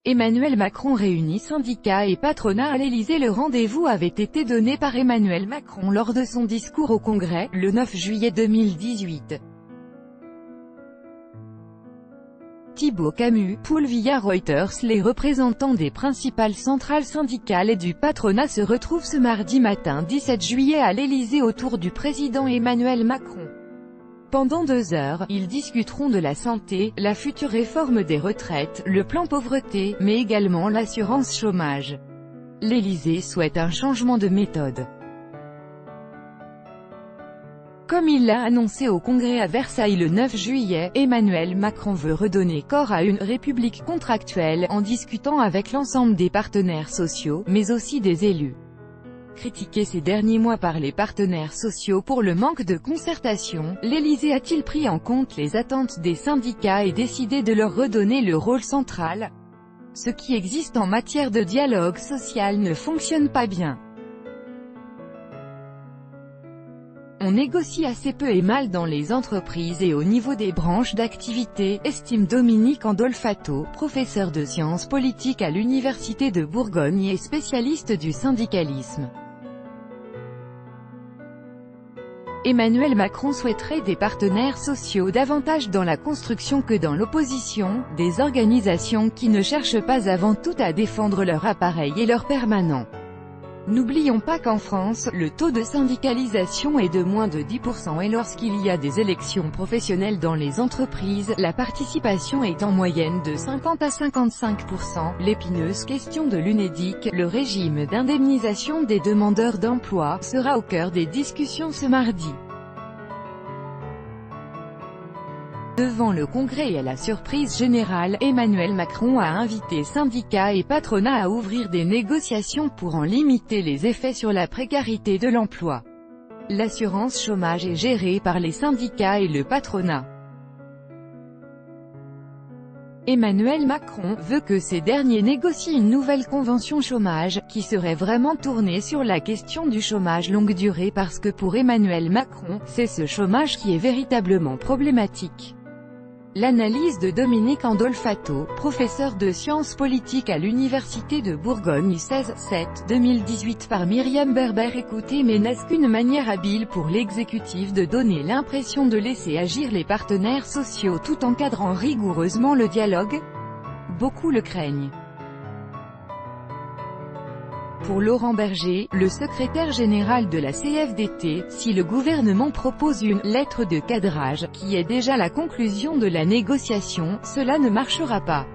Emmanuel Macron réunit syndicats et patronat à l'Élysée. Le rendez-vous avait été donné par Emmanuel Macron lors de son discours au Congrès, le 9 juillet 2018. Thibaut Camus, poule via Reuters. Les représentants des principales centrales syndicales et du patronat se retrouvent ce mardi matin 17 juillet à l'Élysée autour du président Emmanuel Macron. Pendant 2 heures, ils discuteront de la santé, la future réforme des retraites, le plan pauvreté, mais également l'assurance chômage. L'Élysée souhaite un changement de méthode. Comme il l'a annoncé au Congrès à Versailles le 9 juillet, Emmanuel Macron veut redonner corps à une république contractuelle, en discutant avec l'ensemble des partenaires sociaux, mais aussi des élus. Critiqué ces derniers mois par les partenaires sociaux pour le manque de concertation, l'Élysée a-t-il pris en compte les attentes des syndicats et décidé de leur redonner le rôle central? Ce qui existe en matière de dialogue social ne fonctionne pas bien. On négocie assez peu et mal dans les entreprises et au niveau des branches d'activité, estime Dominique Andolfato, professeur de sciences politiques à l'Université de Bourgogne et spécialiste du syndicalisme. Emmanuel Macron souhaiterait des partenaires sociaux davantage dans la construction que dans l'opposition, des organisations qui ne cherchent pas avant tout à défendre leur appareil et leurs permanents. N'oublions pas qu'en France, le taux de syndicalisation est de moins de 10% et lorsqu'il y a des élections professionnelles dans les entreprises, la participation est en moyenne de 50 à 55%. L'épineuse question de l'Unédic, le régime d'indemnisation des demandeurs d'emploi, sera au cœur des discussions ce mardi. Devant le Congrès et à la surprise générale, Emmanuel Macron a invité syndicats et patronat à ouvrir des négociations pour en limiter les effets sur la précarité de l'emploi. L'assurance chômage est gérée par les syndicats et le patronat. Emmanuel Macron veut que ces derniers négocient une nouvelle convention chômage, qui serait vraiment tournée sur la question du chômage longue durée parce que pour Emmanuel Macron, c'est ce chômage qui est véritablement problématique. L'analyse de Dominique Andolfato, professeur de sciences politiques à l'Université de Bourgogne 16/7/2018 par Myriam Berber. Écoutez, mais n'est-ce qu'une manière habile pour l'exécutif de donner l'impression de laisser agir les partenaires sociaux tout en cadrant rigoureusement le dialogue? Beaucoup le craignent. Pour Laurent Berger, le secrétaire général de la CFDT, si le gouvernement propose une « lettre de cadrage » qui est déjà la conclusion de la négociation, cela ne marchera pas.